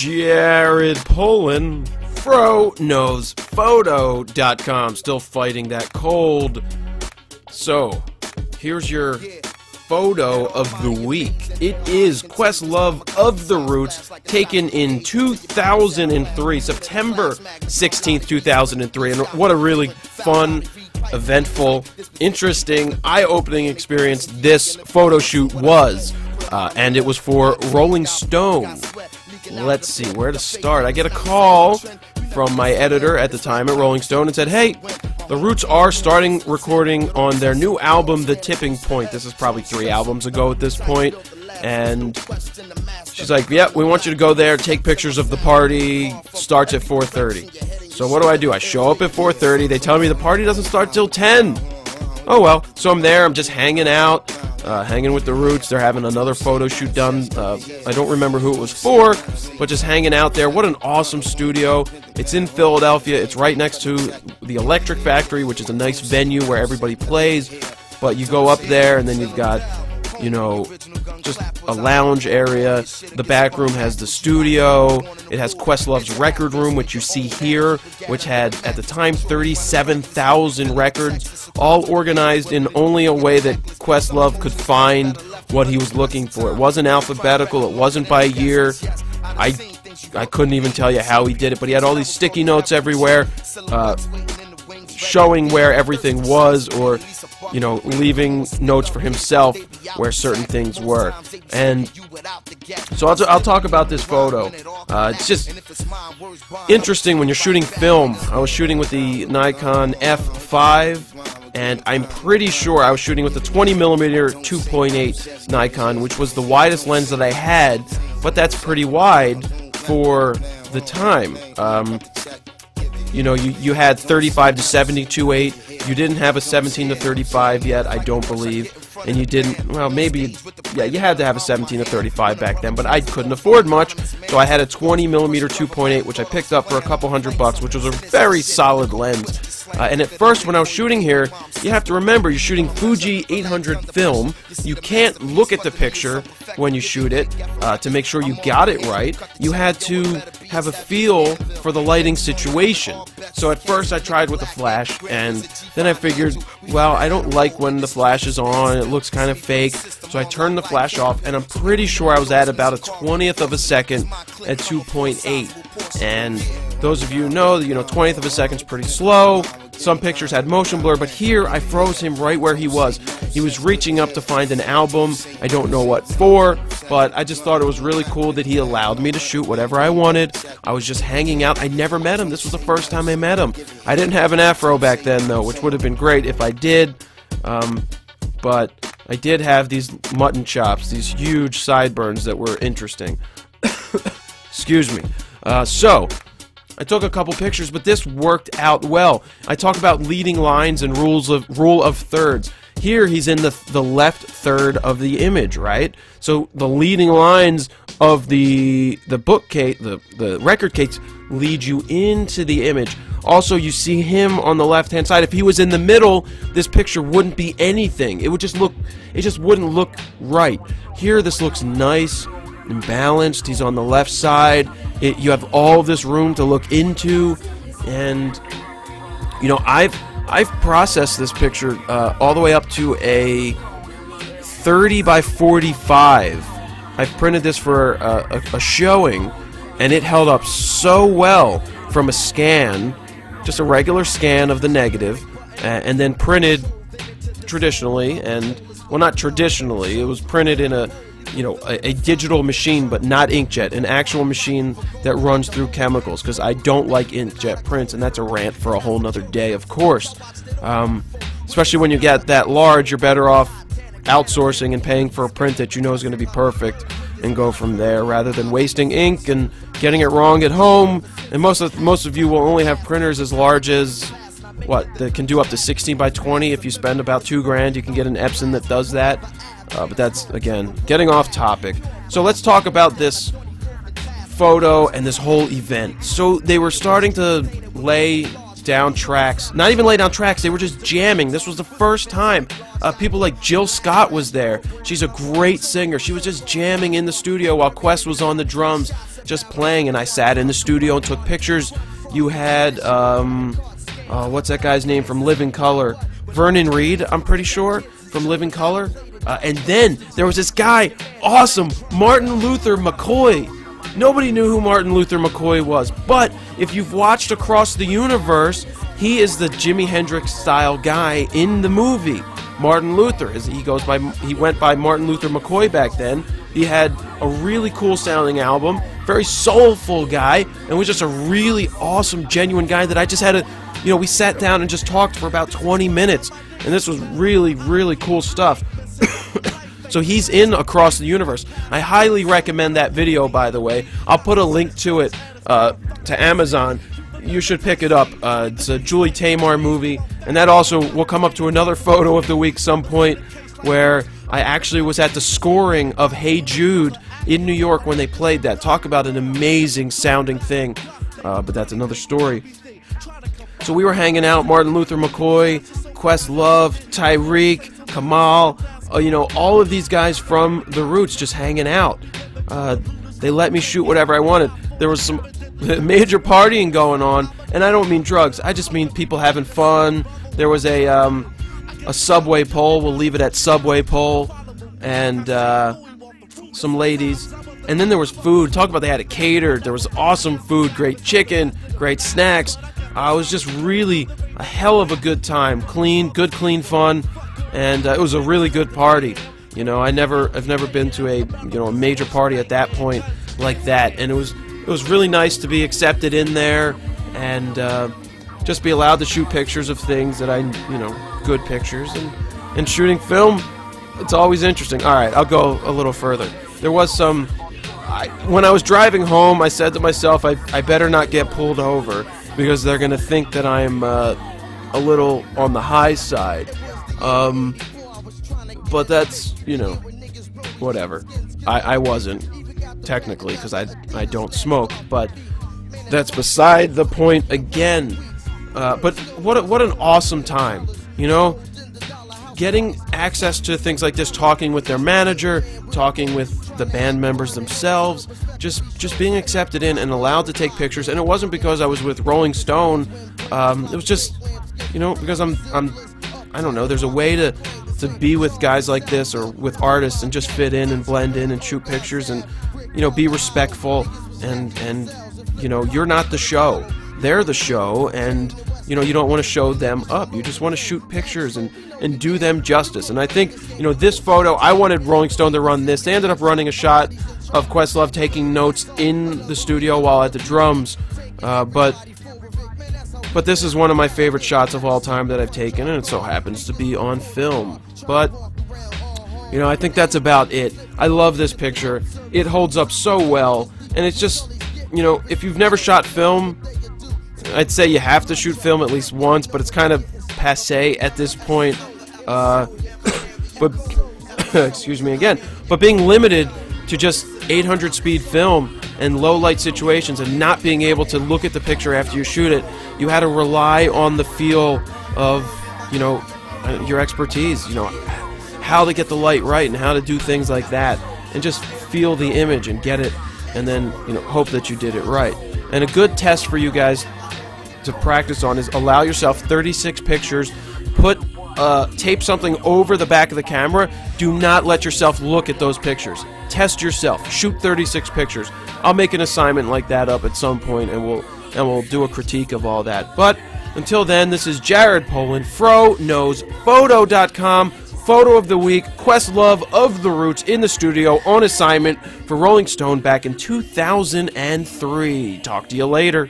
Jared Polin, FroKnowsPhoto.com, still fighting that cold. So, here's your photo of the week. It is Questlove of the Roots, taken in 2003, September 16th, 2003. And what a really fun, eventful, interesting, eye-opening experience this photo shoot was. And it was for Rolling Stone. Let's see, where to start. I get a call from my editor at the time at Rolling Stone and said, hey, the Roots are starting recording on their new album, The Tipping Point. This is probably 3 albums ago at this point. And she's like, yep, we want you to go there, take pictures of the party, starts at 4:30. So what do? I show up at 4:30, they tell me the party doesn't start till 10. Oh well, so I'm there, I'm just hanging out, hanging with the Roots. They're having another photo shoot done. I don't remember who it was for, but just hanging out there. What an awesome studio. It's in Philadelphia. It's right next to the Electric Factory, which is a nice venue where everybody plays. But you go up there, and then you've got, you know, just a lounge area. The back room has the studio. It has Questlove's record room, which you see here, which had, at the time, 37,000 records, all organized in only a way that Questlove could find what he was looking for. It wasn't alphabetical. It wasn't by year. I couldn't even tell you how he did it, but he had all these sticky notes everywhere, showing where everything was, or, you know, leaving notes for himself where certain things were. And so I'll talk about this photo. It's just interesting when you're shooting film. I was shooting with the Nikon F5, and I'm pretty sure I was shooting with the 20mm 2.8 Nikon, which was the widest lens that I had, but that's pretty wide for the time. You know, you had 35 to 72.8. You didn't have a 17 to 35 yet, I don't believe. And you didn't, well, maybe, yeah, you had to have a 17 to 35 back then, but I couldn't afford much, so I had a 20mm 2.8, which I picked up for a couple $100, which was a very solid lens. And at first, when I was shooting here, you have to remember, you're shooting Fuji 800 film. You can't look at the picture when you shoot it to make sure you got it right. You had to have a feel for the lighting situation. So at first, I tried with a flash, and then I figured, well, I don't like when the flash is on. It looks kind of fake. So I turned the flash off, and I'm pretty sure I was at about a 20th of a second at 2.8. And those of you know, 20th of a second is pretty slow. Some pictures had motion blur, but here I froze him right where he was. He was reaching up to find an album. I don't know what for, but I just thought it was really cool that he allowed me to shoot whatever I wanted. I was just hanging out. I never met him. This was the first time I met him. I didn't have an afro back then, though, which would have been great if I did. But I did have these mutton chops, these huge sideburns that were interesting. Excuse me. So I took a couple pictures, but this worked out well. I talk about leading lines and rule of thirds. Here he's in the left third of the image, right? So the leading lines of the bookcase, the record case, lead you into the image. Also, you see him on the left-hand side. If he was in the middle, this picture wouldn't be anything. It just wouldn't look right. Here, this looks nice and balanced. He's on the left side. You have all this room to look into, and you know, I've processed this picture all the way up to a 30 by 45. I've printed this for a showing, and it held up so well from a scan, just a regular scan of the negative, and then printed traditionally, and well, not traditionally, it was printed in a digital machine, but not inkjet, an actual machine that runs through chemicals, because I don't like inkjet prints, and that's a rant for a whole nother day, of course. Especially when you get that large, you're better off outsourcing and paying for a print that you know is going to be perfect, and go from there, rather than wasting ink and getting it wrong at home. And most of you will only have printers as large as, what, that can do up to 16 by 20. If you spend about $2,000, you can get an Epson that does that. But that's, again, getting off topic. So let's talk about this photo and this whole event. So they were starting to lay down tracks. Not even lay down tracks, they were just jamming. This was the first time. People like Jill Scott was there. She's a great singer. She was just jamming in the studio while Quest was on the drums. just playing, and I sat in the studio and took pictures. You had, what's that guy's name from Living Color? Vernon Reed, I'm pretty sure, from Living Color. And then there was this guy, awesome, Martin Luther McCoy. Nobody knew who Martin Luther McCoy was, but if you've watched Across the Universe, he is the Jimi Hendrix style guy in the movie. Martin Luther, he went by Martin Luther McCoy back then. He had a really cool sounding album, very soulful guy, and was just a really awesome, genuine guy that I just had we sat down and just talked for about 20 minutes, and this was really, really cool stuff. So he's in Across the Universe. I highly recommend that video, by the way. I'll put a link to it to Amazon. You should pick it up. It's a Julie Taymor movie, and that also will come up to another photo of the week some point, where I actually was at the scoring of Hey Jude in New York when they played that. Talk about an amazing sounding thing, but that's another story. So we were hanging out, Martin Luther McCoy, Questlove, Tyreek, Kamal, all of these guys from The Roots just hanging out. They let me shoot whatever I wanted. There was some major partying going on, and I don't mean drugs. I just mean people having fun. There was a subway pole. We'll leave it at subway pole, and some ladies. And then there was food. Talk about they had it catered. There was awesome food, great chicken, great snacks. It was just really a hell of a good time. Good, clean fun. And it was a really good party. I've never been to a major party at that point like that, and it was really nice to be accepted in there and just be allowed to shoot pictures of things that good pictures, and shooting film. It's always interesting. All right, I'll go a little further. There was when I was driving home, I said to myself, I better not get pulled over because they're gonna think that I'm a little on the high side. But that's, whatever. I wasn't, technically, because I don't smoke, but that's beside the point again. But what an awesome time, getting access to things like this, talking with their manager, talking with the band members themselves, just being accepted in and allowed to take pictures. And it wasn't because I was with Rolling Stone, it was just, because I don't know, there's a way to be with guys like this or with artists and just fit in and blend in and shoot pictures and, be respectful and you're not the show. They're the show, and, you don't want to show them up. You just want to shoot pictures and do them justice. And I think, this photo, I wanted Rolling Stone to run this. They ended up running a shot of Questlove taking notes in the studio while at the drums, but this is one of my favorite shots of all time that I've taken, and it so happens to be on film. But, I think that's about it. I love this picture. It holds up so well, and it's just, if you've never shot film, I'd say you have to shoot film at least once, but it's kind of passé at this point. But, excuse me again, but being limited to just 800 speed film and low light situations and not being able to look at the picture after you shoot it, you had to rely on the feel of, your expertise, how to get the light right and how to do things like that, and just feel the image and get it, and then, hope that you did it right. And a good test for you guys to practice on is allow yourself 36 pictures, tape something over the back of the camera. Do not let yourself look at those pictures. Test yourself. Shoot 36 pictures. I'll make an assignment like that up at some point, and we'll do a critique of all that. But until then, this is Jared Polin, FroKnowsPhoto.com. Photo of the week, Questlove of The Roots in the studio on assignment for Rolling Stone back in 2003. Talk to you later.